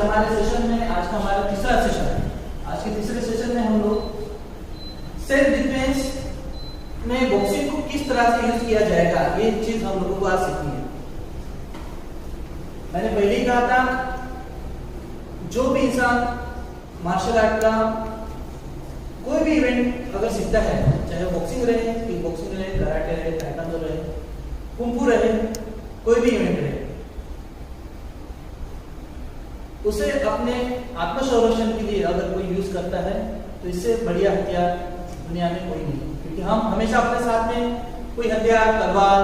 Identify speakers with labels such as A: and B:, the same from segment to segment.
A: हमारे सेशन में, आज का हमारा तीसरा सेशन है। आज के तीसरे सेशन में हम लोग सेल्फ डिफेंस में बॉक्सिंग को किस तरह से यूज किया जाएगा, ये चीज हम लोगों को आज सीखनी है। मैंने पहले ही कहा था, जो भी इंसान मार्शल आर्ट का कोई भी इवेंट अगर सीखता है, चाहे बॉक्सिंग रहे, किक बॉक्सिंग रहे, कराटे रहे, ताइक्वांडो रहे, कुंफू रहे, कोई भी इवेंट रहे, उसे अपने आत्मसंरक्षण के लिए अगर कोई यूज करता है तो इससे बढ़िया हथियार दुनिया में कोई नहीं। क्योंकि हम हमेशा अपने साथ में कोई हथियार, तलवार,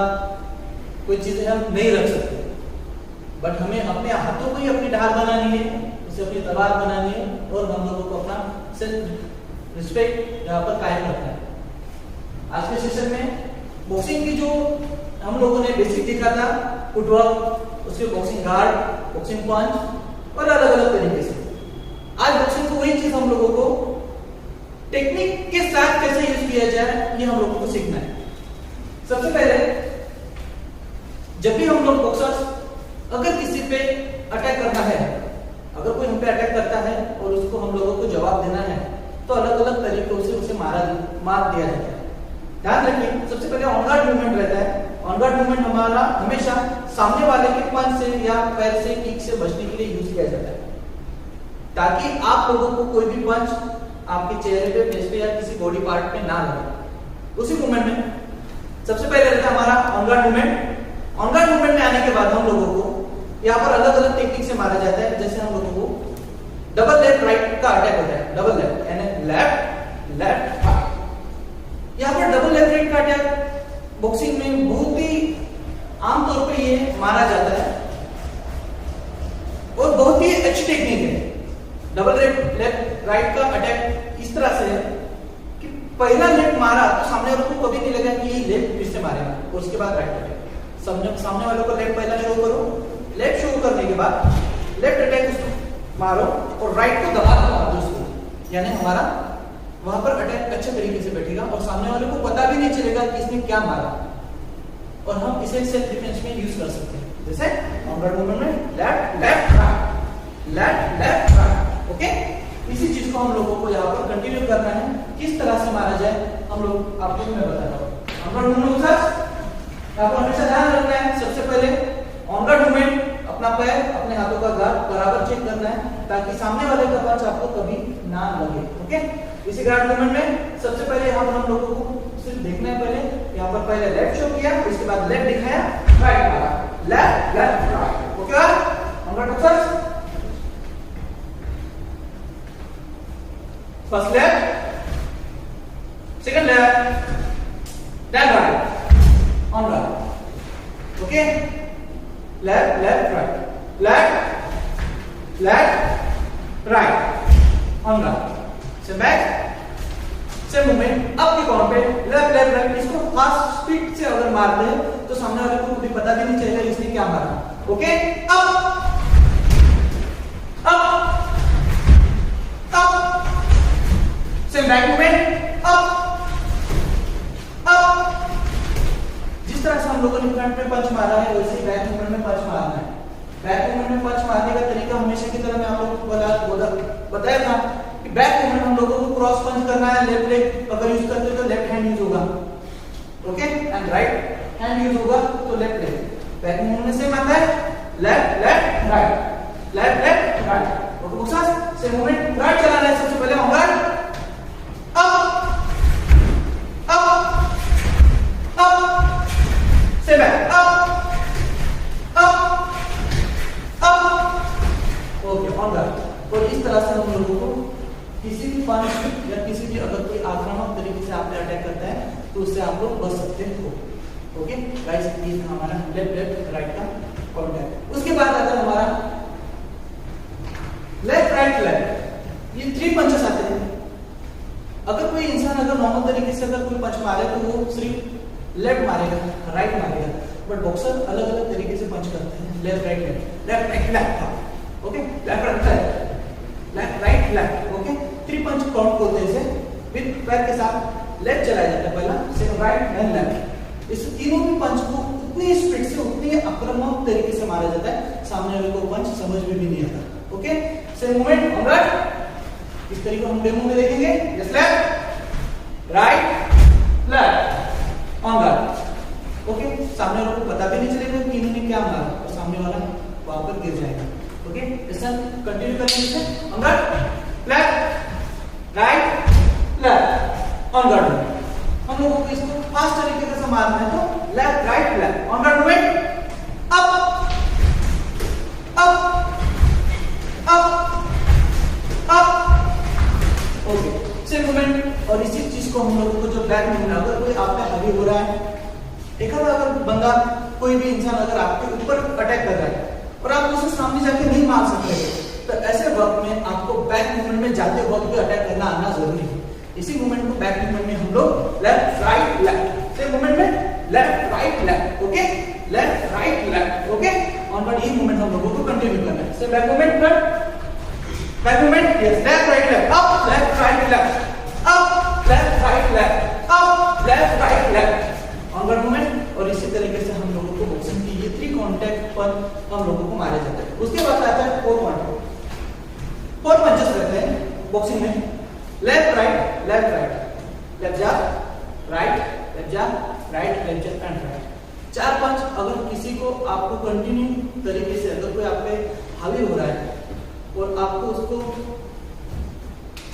A: कोई चीजें हम नहीं रख सकते, बट हमें अपने हाथों को ही अपनी ढाल बनानी है, उसे अपनी तलवार बनानी है और हम लोगों को अपना सेल्फ रिस्पेक्ट यहाँ पर कायम रखना है। आज के सेशन में बॉक्सिंग की जो हम लोगों ने बेसिक देखा था, फुटवर्क, उसके बॉक्सिंग गार्ड, बॉक्सिंग पंच और अलग अलग तरीके से, आज बॉक्सिंग को वही चीज हम लोगों को टेक्निक के साथ कैसे यूज किया जाए, ये हम लोगों को सीखना है। सबसे पहले जब भी हम लोग बॉक्सर्स अगर किसी पे अटैक करना है, अगर कोई हम पे अटैक करता है और उसको हम लोगों को जवाब देना है, तो अलग अलग तरीकों से उसे मार दिया जाता है। ध्यान रखिए, सबसे पहले ऑन गार्ड मूवमेंट रहता है। ऑन गार्ड मूवमेंट हमारा हमेशा सामने वाले के पंच से या पैर से, किक से बचने के लिए यूज किया जाता है, ताकि आप लोगों को कोई भी पंच आपके चेहरे पे, फेस पे या किसी बॉडी पार्ट पे ना लगे। उसी मूवमेंट में सबसे पहले रहता है हमारा on guard movement. On guard movement में आने के बाद हम लोगों को यहाँ पर अलग अलग टेक्निक से मारा जाता है। जैसे हम लोगों को डबल लेफ्ट राइट का अटैक होता है, डबल लेफ्ट यानी लेफ्ट लेफ्ट। यहाँ पर डबल लेफ्ट राइट का अटैक बॉक्सिंग में बहुत ही आमतौर पे ये मारा जाता है और बहुत ही अच्छी टेक्निक है। डबल लेफ्ट राइट का अटैक इस तरह से है कि पहला लेफ्ट मारा तो सामने वाले को कभी नहीं लगा कि ये लेफ्ट फिर से मारेगा, और उसके बाद राइट अटैक। सामने वाले को लेफ्ट पहला शो करो, लेफ्ट शो करने के बाद लेफ्ट अटैक उसको मारो और राइट को दबा दो उसको, यानी हमारा वहां पर अटैक अच्छे तरीके से बैठेगा और सामने वाले को पता भी नहीं चलेगा कि इसने क्या मारा, और हम इसे सेल्फ डिफेंस में यूज कर सकते हैं। जैसे ऑन गार्ड मूवमेंट में left left right, left left right. Okay, इसी चीज को हम लोगों को यहाँ पर कंटिन्यू करना है। किस तरह से मारा जाए हम लोग आपको मैं बता रहा हूँ। ऑन गार्ड मूवमेंट आपको हमेशा ध्यान रखना है, सबसे पहले ऑन गार्ड मूवमेंट अपना पैर, अपने हाथों का गार्ड बराबर चेक करना है, ताकि सामने वाले का पंच आपको कभी ना लगे। ओके, इसी गार्ड मूवमेंट में सबसे पहले यहाँ पर हम लोगों को सिर्फ देखना है, पहले यहाँ पर पहले लेफ्ट शो किया, उसके बाद लेफ्ट दिखाया, राइट मारा, left left right. Okay, on guard boxers, first left, second left, then right, on guard. Okay, left left right, left left right, on guard. से बैक, से मूवमेंट, अप के count पे left left right. इसको fast speed से अगर मारते हैं तो सामने वाले को कभी पता भी नहीं चलेगा इसने क्या मारा। ओके, अप अप अप, से बैक मूवमेंट, अप अप। जिस तरह से हम लोगों ने फ्रंट में पंच मारा है, वैसे ही बैक मूवमेंट में पंच मारना है। बैक मूवमेंट में पंच मारने का तरीका हमेशा की तरह मैं आप लोगों को बताया था कि बैक मूवमेंट हम लोगों को क्रॉस पंच करना है। लेफ्ट लेग अगर यूज करते हो तो लेफ्ट हैंड यूज होगा, okay, and right hand use होगा तो लेफ्ट लेग। बैक मूवमेंट में सेम आता है, left left right, left left right. Okay boxers, same movement right चलाना है। सबसे पहले on guard, up up up, से back, up up up. Okay, on guard. और इस तरह से हम लोगों को किसी भी पंच या किसी भी अगर कोई आक्रामक तरीके से आप पे अटैक करता है तो उससे आप लोग बच सकते हो। ओके गाइस, ये हमारा लेफ्ट लेफ्ट राइट का कॉन्टैक्ट। उसके बाद आता है हमारा लेफ्ट राइट लेफ्ट। ये 3 पंचेस आते हैं। अगर कोई इंसान अगर नॉर्मल तरीके से अगर कोई पंच मारे तो वो सिर्फ लेफ्ट मारेगा, राइट मारेगा, बट बॉक्सर अलग अलग तरीके से पंच करते हैं, left right left, left right left. Okay, left right left right left. Okay, 3 पंच काउंट करते हैं इसे, विद पैर के साथ लेफ्ट चलाया जाता है पहला, सेकंड राइट एंड लेफ्ट। इस तीनों भी पंच को उतनी स्पीड से, उतनी आक्रामक तरीके से मारा जाता है, सामने वाले को पंच समझ में भी नहीं आता। Okay, same movement on guard. इस तरीके हम डेमो में देखेंगे। Yes left right left on guard. Okay, सामने वाले को पता भी नहीं चलेगा कि इन्होंने क्या मारा और सामने वाला वहां पर गिर जाएगा। ओके, इसे हम कंटिन्यू करेंगे। On guard left right left on guard. हम लोगों को इसको फास्ट तरीके से मारना है तो left right left on guard movement up up up up. Okay, same movement. और इसी चीज को हम लोगों को जो बैक मूवमेंट, अगर कोई आप पे हावी हो रहा है, एक अगर बंदा कोई भी इंसान अगर आपके ऊपर अटैक कर रहा है और आप उसे सामने जाके नहीं मार सकते, तो ऐसे वक्त में आपको बैक मूवमेंट में जाते वक्त भी अटैक करना आना जरूरी है। इसी मूवमेंट को बैक मूवमेंट में हम लोग left right left, same movement में left right left. Okay, left right left. Okay, on guard ये मूवमेंट हम लोगों को कंटिन्यू करना है। Back movement back movement yes left right left up left right left up left right left up left right left on guard movement. और इसी तरीके से हम लोगों को बॉक्सिंग की ये 3 कांटेक्ट पर हम लोगों को मारे जाते हैं। उसके बाद आता है 4 कांटेक्ट। 4 पंचेस रहते हैं बॉक्सिंग में। Left right left right left jab right left jab right left jab and right. 4 punch. अगर किसी को आपको कंटिन्यू तरीके से अगर कोई आप पे हावी हो रहा है और आपको उसको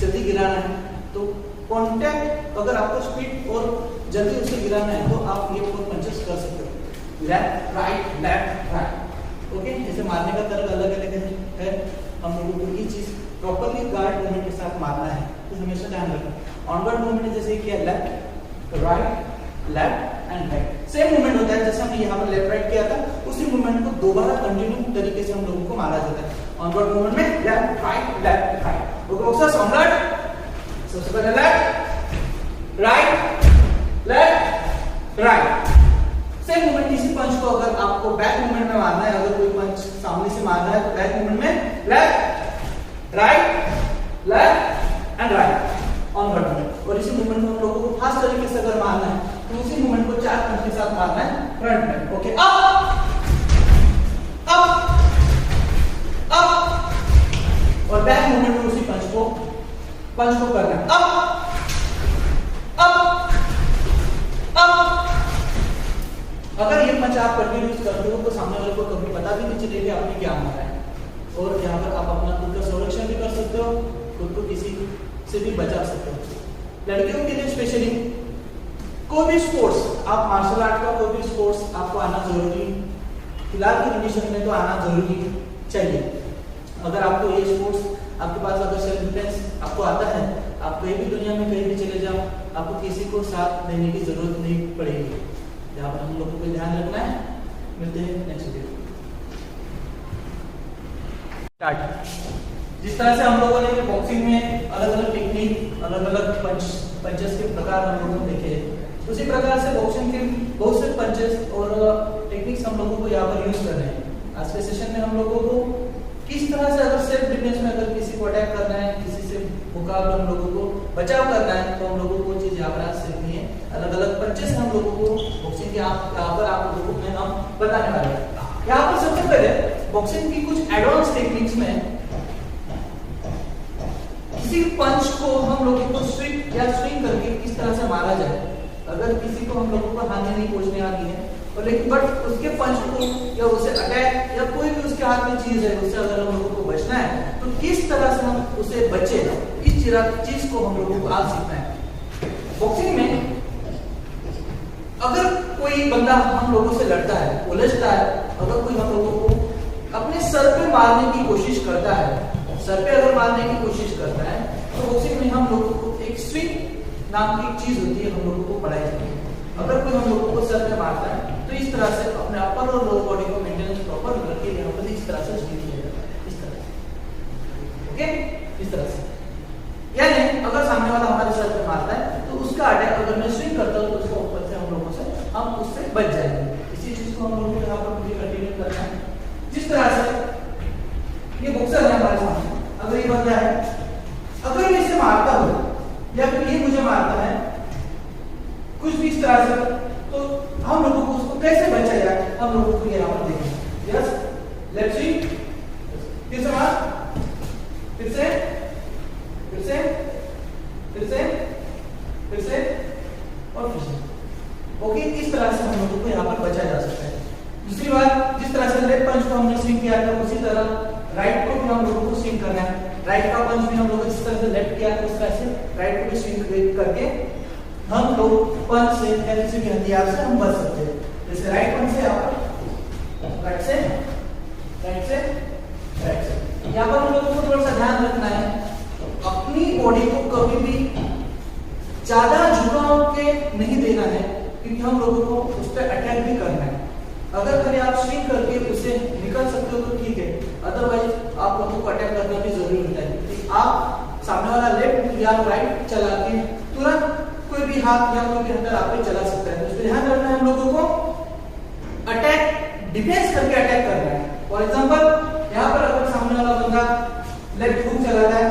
A: जल्दी गिराना है तो कांटेक्ट, अगर आपको स्पीड और जल्दी उसे गिराना है तो आप ये 4 पंचेस कर सकते हो। Left right left right. Okay, इसे मारने का तरीका अलग अलग है। हम लोगों को ये चीज प्रॉपर्ली गार्ड मूवमेंट के साथ मारना है, तो हमेशा ध्यान रखना। ऑन गार्ड मूवमेंट जैसे किया left right left and right, same movement होता है जैसे हमने यहाँ पर लेफ्ट राइट किया था, उसी मूवमेंट को दोबारा कंटिन्यू तरीके से हम लोगों को मारा जाता है। ऑन गार्ड मूवमेंट में left right right. Okay boxers, on guard सबसे पहले left right left right. Same movement, इसी पंच को अगर आपको बैक मूवमेंट में मारना है, अगर कोई पंच सामने से मारना है तो बैक मूवमेंट में left right left and right on guard movement. और इसी मूवमेंट को हम लोगों को फास्ट तरीके से अगर मारना है तो उसी मूवमेंट को 4 पंच के साथ मारना है फ्रंट में। ओके, अप अप अप और बैक मूवमेंट में उसी पंच को करना है अप अप अप। अगर ये पंच आप कंटिन्यूस करते हो तो सामने वाले को कभी पता भी नहीं चलेगा आपने क्या मारा है। और यहाँ पर आप अपना खुद का संरक्षण भी कर सकते हो, खुद को किसी से भी बचा सकते हो। लड़कियों के लिए स्पेशली कोई भी स्पोर्ट्स, आप मार्शल आर्ट का कोई भी स्पोर्ट्स आपको आना जरूरी, फिलहाल की कंडीशन में तो आना जरूरी चाहिए। अगर आपको ये स्पोर्ट्स, आपके पास अगर सेल्फ डिफेंस आपको आता है, आप कहीं भी दुनिया में कहीं भी चले जाओ, आपको किसी को साथ देने की जरूरत नहीं पड़ेगी। यहाँ पर हम लोगों को ध्यान रखना है। मिलते हैं नेक्स्ट वीडियो। जिस तरह से हम लोगों ने बॉक्सिंग में अलग अलग टेक्निक, अलग अलग पंचेस के प्रकार हम लोगों ने देखे, उसी प्रकार से बॉक्सिंग के बहुत से पंचेस और टेक्निक्स हम लोगों को यहाँ पर यूज कर रहे हैं। आज के सेशन में हम लोगों को किस तरह से अगर सेल्फ डिफेंस में अगर किसी को अटैक करना है, किसी से मुकाबला हम लोगों को बचाव करना है, तो हम लोगों को चीज यहाँ पर आज सीखनी है। अलग अलग पंचेस हम लोगों को बॉक्सिंग के यहाँ पर आप लोगों को हम बताने वाले हैं। यहाँ पर सबसे पहले बॉक्सिंग की कुछ एडवांस टेक्निक्स में किसी पंच को हम लोगों को स्विंग या स्विंग करके किस तरह से मारा जाए। अगर किसी को हम लोगों को हानि नहीं पहुंचने आती है और लेकिन बट उसके पंच को या उसे अटैक या कोई भी उसके हाथ में चीज है उससे अगर हम लोगों को बचना है तो किस तरह से हम उसे बचे, इस चीज को हम लोगों को आज सीखना है। बॉक्सिंग में अगर कोई बंदा हम लोगों से लड़ता है, उलझता है, अगर कोई हम लोगों को अपने सर पे मारने की कोशिश करता है, सर पे अगर मारने की कोशिश करता है, तो बॉक्सिंग में हम लोगों को एक स्विंग नाम की एक चीज होती है, हम लोगों को पढ़ाई जाती है। अगर कोई हम लोगों को सर पे मारता है तो इस तरह से अपने अपर और लोअर बॉडी को मेंटेनेंस प्रॉपर रखिए, यहाँ पर इस तरह से स्विंग किया जाता है, इस तरह से। ओके, इस तरह से। यानी अगर सामने वाला हमारे सर पे मारता है तो उसका अटैक अगर मैं स्विंग करता हूँ तो उसका ऊपर से हम लोगों से हम उससे बच जाएंगे। इसी चीज को हम लोगों को यहाँ पर मुझे कंटिन्यू करना है। जिस तरह से ये बॉक्सर है हमारे सामने, अगर ये बंदा है, अगर मैं इसे मारता हूँ या फिर ये मुझे मारता है कुछ भी इस तरह से, तो हम लोगों को उसको कैसे बचा जाए, हम लोगों को यहाँ पर देखेंगे। Yes, let's see. किस मार लोगों को स्विंग करना है। राइट का पंच भी हम लोग जिस तरह से लेफ्ट किया उस तरह से राइट को भी स्विंग करके हम लोग पंच से या किसी भी हथियार से हम बच सकते हैं। जैसे राइट पंच से आप राइट से राइट से राइट से। यहाँ पर हम लोगों को थोड़ा सा ध्यान रखना है, अपनी बॉडी को कभी भी ज्यादा झुकाव के नहीं देना है, क्योंकि हम लोगों को उस पर अटैक भी करना है। अगर कभी आप स्विंग करके उसे निकल सकते हो तो ठीक है, अदरवाइज आप लोगों को अटैक करना भी जरूरी होता है, क्योंकि आप सामने वाला लेफ्ट या राइट चला के तुरंत कोई भी हाथ या कोई भी हथियार आप पे चला सकता है। तो इसमें ध्यान रखना है हम लोगों को अटैक डिफेंस करके अटैक करना है। फॉर एग्जांपल यहाँ पर अगर सामने वाला बंदा लेफ्ट हुक चलाता है,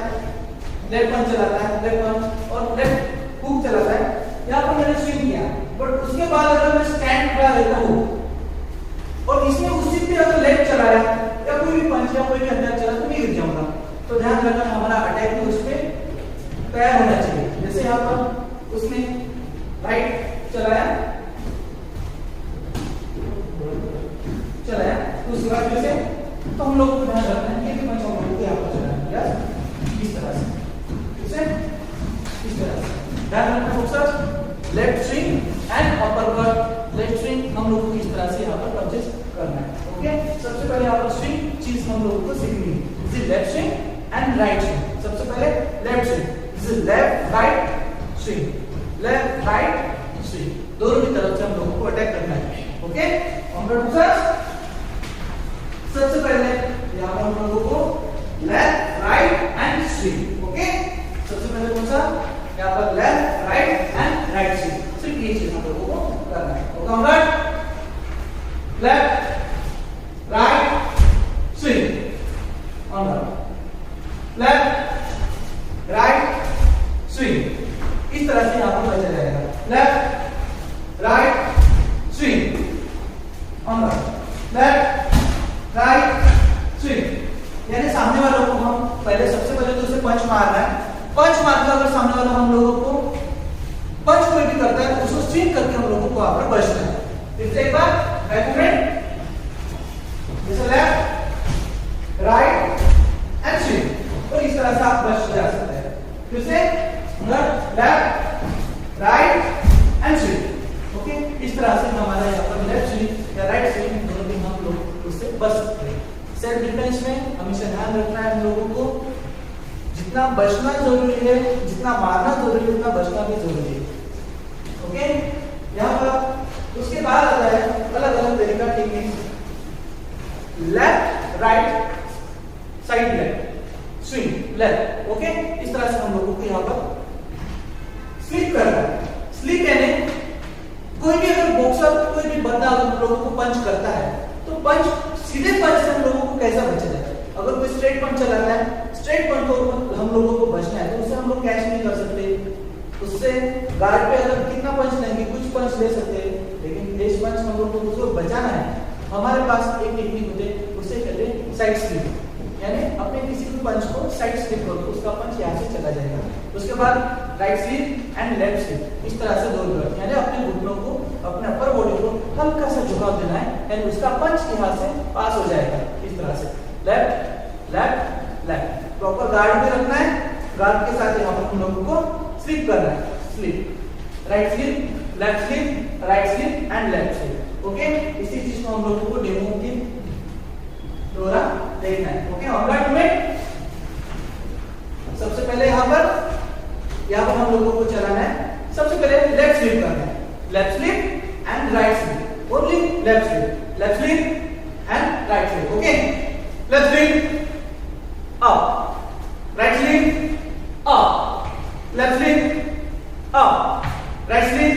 A: लेफ्ट पंच चलाता है, लेफ्ट पंच और लेफ्ट हुक चलाता है, यहाँ पर मैंने स्विंग किया, बट उसके बाद अगर मैं स्टैंड खड़ा रहता हूँ और इसमें उसी पे अगर लेफ्ट चलाया या कोई भी पंच या कोई भी हथियार चला तो मैं गिर जाऊंगा। तो ध्यान रखना हमारा अटैक भी उस पर तैयार होना चाहिए। जैसे यहाँ पर उसने राइट चलाया तो उसके बाद जैसे तो हम लोग को ध्यान रखना है कि पंच हम लोग को यहाँ पर चलाना है इस तरह से, ठीक है, इस तरह से ध्यान रखना focus. Left swing and upper cut, left swing हम लोग को इस तरह से यहाँ पर पंचेस करना है। ओके, सबसे पहले यहाँ पर स्विंग चीज हम लोगों को सीखनी है। This is left swing and right swing. सबसे पहले left swing, this is left right swing, left right swing, दोनों की तरफ से हम लोगों को अटैक करना है। ओके, सबसे पहले यहाँ पर हम लोगों को left right and swing. Okay, सबसे पहले कौन सा, यहाँ पर left right and right swing, सिर्फ ये चीज हम लोगों को करना है। Okay, left right swing on left right swing, इस तरह से यहाँ पर बचा जाएगा। Left right swing on left right swing, यानी सामने वालों को हम पहले सबसे पहले तो उसे पंच मारना है। पंच मारकर अगर सामने वाला हम लोगों को पंच कोई भी करता है तो उसको स्विंग करके हम लोगों को वहां पर बचना है। फिर एक बार बैक फ्रंट, जैसे लेफ्ट राइट एंड स्विंग, और इस तरह से आप बच जा सकते हैं। फिर से left right and swing. Okay, इस तरह से हमारा यहाँ पर लेफ्ट स्विंग या राइट स्विंग दोनों भी हम लोग उससे बच सकते हैं। सेल्फ डिफेंस में हमेशा ध्यान रखना है हम लोगों को, जितना बचना जरूरी है, जितना मारना जरूरी है, उतना बचना भी जरूरी है। ओके, यहाँ पर उसके बाद आता है अलग अलग तरीका technique, left right side left swing left. Okay, इस तरह से हम लोगों को यहाँ पर स्लिप करना है। स्लिप यानी कोई भी अगर बॉक्सर कोई भी बंदा अगर हम लोगों को पंच करता है तो पंच सीधे पंच से हम लोगों को कैसा बचा जाए। अगर कोई स्ट्रेट पंच चलाता है, स्ट्रेट पंच को हम लोगों को बचना है तो उससे हम लोग कैच नहीं कर सकते। उससे गार्ड पे अगर कितना पंच लेंगे, कुछ पंच ले सकते हैं, लेकिन तेज पंच हम लोग को उसको बचाना है। हमारे पास एक टेक्निक होते है, उसे कहते हैं साइड स्लिप, यानी अपने किसी भी पंच को साइड स्लिप करो तो उसका पंच यहाँ से चला जाएगा। उसके बाद right slip and left slip, इस तरह से दो बार, यानी अपने घुटनों को, अपने अपर बॉडी को हल्का सा झुकाव देना है, यानी उसका पंच यहाँ से पास हो जाएगा। इस तरह से left left left, proper guard भी रखना है, गार्ड के साथ यहाँ पर हम लोगों को स्लिप करना है। Slip, right slip, left slip, right slip and left slip. Okay, इसी चीज को हम लोगों को डेमो के द्वारा देखना है। ओके, ऑलराइट में सबसे पहले यहाँ पर हम लोगों को चलाना है। सबसे पहले लेफ्ट स्लिप करना है, left slip and right slip, only left slip and right slip. Okay, left slip up, right slip up, left slip up, right slip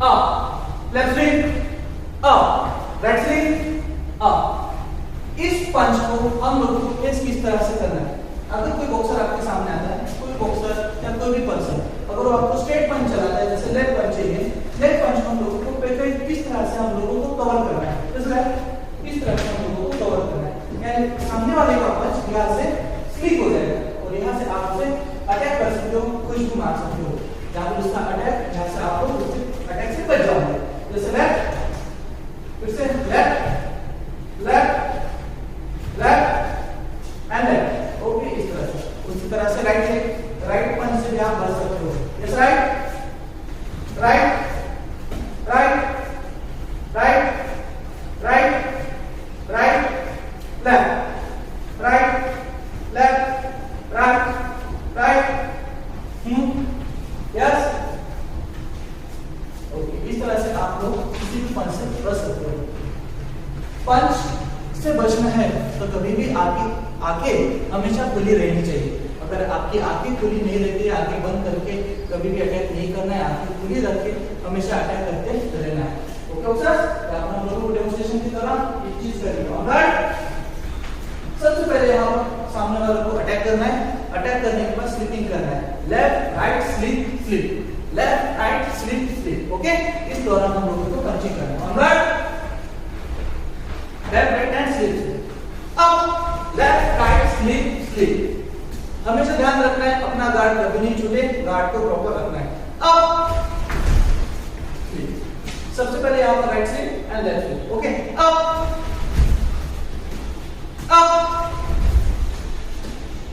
A: up, left slip up, right slip up. इस पंच को हम लोगों को किस तरह से करना है। अगर कोई बॉक्सर आपके सामने आता है, कोई बॉक्सर या कोई भी पर्सन अगर वो आपको स्ट्रेट पंच चलाता है, जैसे लेफ्ट पंच चाहिए, लेफ्ट पंच को हम लोगों को पहले किस तरह से हम लोगों को कवर करना है, जैसे इस तरह से हम लोगों को कवर करना है, यानी सामने वाले का पंच यहाँ से स्लिप हो जाएगा और यहाँ से आप उसे अटैक कर सकते हो, कुछ भी मार सकते हो। जहाँ पर उसका अटैक, यहाँ से आप लोग उससे अटैक से बच जाओगे। जैसे लेफ्ट, फिर से left left left and left, उसी तरह से राइट पंच से भी आप बच सकते हो। Yes right right right right right right left right left right right yes okay. इस तरह से आप लोग किसी भी पंच से बच सकते हो। पंच से बचना है तो कभी भी आंखें हमेशा खुली रहनी चाहिए। अगर आपकी आंखें खुली नहीं रहती, आंखें बंद करके कभी भी अटैक नहीं करना है, आंखें खुली रख के हमेशा अटैक करते रहना है। ओके ऑफिसर्स, हम लोगों को डेमोंस्ट्रेशन की तरह एक चीज करेंगे। ऑलराइट, सबसे पहले यहाँ सामने वाले को अटैक करना है। अटैक करने के बाद स्लिपिंग करना है। Left right slip slip, left right slip slip. Okay, इस दौरान हम लोगों को पंचिंग करना है। Alright, left right and slip up, left right slip slip. हमेशा ध्यान रखना है अपना गार्ड कभी नहीं छूटे, गार्ड को प्रॉपर रखना है। अप स्लिप, सबसे पहले यहाँ पर right slip and left slip. Okay, up up,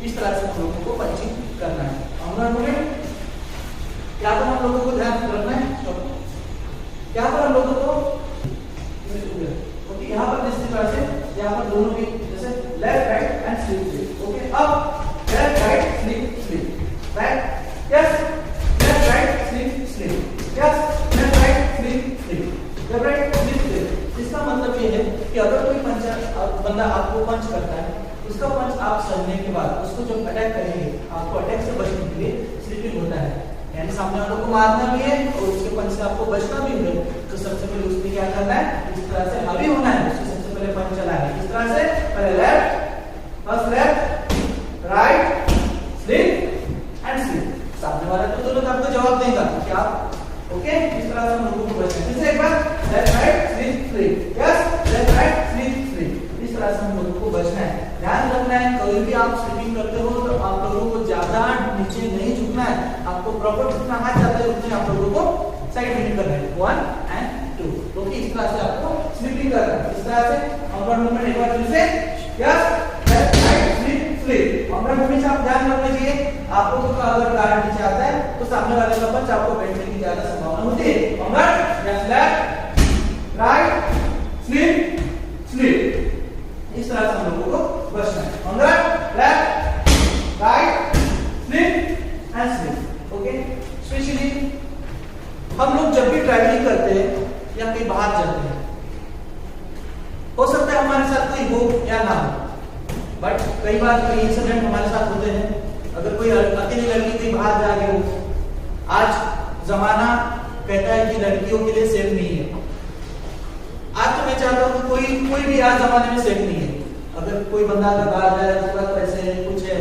A: इस तरह से हम लोगों को पंचिंग करना है। यहाँ पर हम लोगों को ध्यान रखना है, यहाँ पर हम लोगों को ओके, यहाँ पर जिस तरह से यहाँ पर दोनों भी जैसे left right and slip slip. Okay, up left right slip slip, right yes, left right slip slip, yes, left right slip slip, left right slip slip. इसका मतलब ये है कि अगर कोई बंदा आपको पंच करता है, उसका पंच आप सहने के बाद उसको जब अटैक करेंगे, आपको अटैक से बचने के लिए स्लिपिंग होता है, यानी सामने वालों को मारना भी है और उसके पंच से आपको बचना भी है। तो सबसे पहले उसने क्या करना है, इस तरह से हावी होना है, उससे सबसे पहले पंच चलाना है। इस तरह से पहले left, first left right slip and slip. सामने वाला तो तुरंत आपको जवाब देगा क्या, ओके। इस तरह से हम लोगों को बचना है। एक बार left right slip slip, yes, left right slip slip. इस तरह से हम लोगों को बचना है। ध्यान रखना है कभी भी आप स्लिपिंग करते हो तो आप लोगों को ज्यादा नीचे नहीं झुकना है, आपको प्रॉपर जितना हाथ जाता है उतने आप लोगों को साइड में करना है, 1 and 2। तो इस तरह से आपको स्लिपिंग करना है। इस तरह से अपना मूवमेंट एक बार फिर से, yes, left right slip slip. अपना मूवमेंट आप ध्यान रखना चाहिए। आप लोगों का अगर गार्ड नीचे आता है तो सामने वाले का पंच आपको बैठने की ज्यादा संभावना होती है। Alright, yes, left right slip slip. इस तरह से हम लोगों को बचना है। Alright, left right slip and slip. Okay, specially हम लोग जब भी ट्रैवलिंग करते हैं या कहीं बाहर जाते हैं, हो सकता है हमारे साथ कोई हो या ना हो, बट कई बार कोई इंसिडेंट हमारे साथ होते हैं। अगर कोई अकेली लड़की कहीं बाहर जा रही हो, आज जमाना कहता है कि लड़कियों के लिए सेफ नहीं है। आज तो मैं चाहता हूँ कि कोई भी आज जमाने में सेफ नहीं है। अगर कोई बंदा अगर बाहर जा रहा है, उसके पास पैसे है, कुछ है,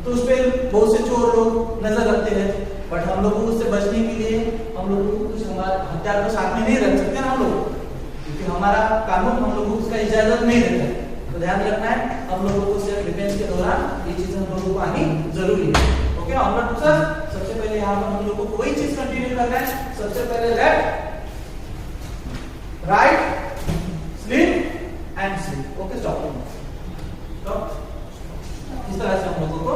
A: तो उस पर बहुत से चोर लोग नजर रखते हैं। बट हम लोगों को उससे बचने के लिए हम लोगों को कुछ हमारे हथियार को साथ में नहीं रख सकते ना हम लोग, क्योंकि हमारा कानून हम लोगों को उसका इजाजत नहीं देता। तो ध्यान रखना है, हम लोगों को सेल्फ डिफेंस के दौरान ये चीजें हम लोगों को आनी जरूरी है। ओके, ऑलराइट सर, सबसे पहले यहाँ पर हम लोगों को वही चीज कंटिन्यू करना है। सबसे पहले left right slip and slip. Okay, stop. इस तरह से हम लोगों को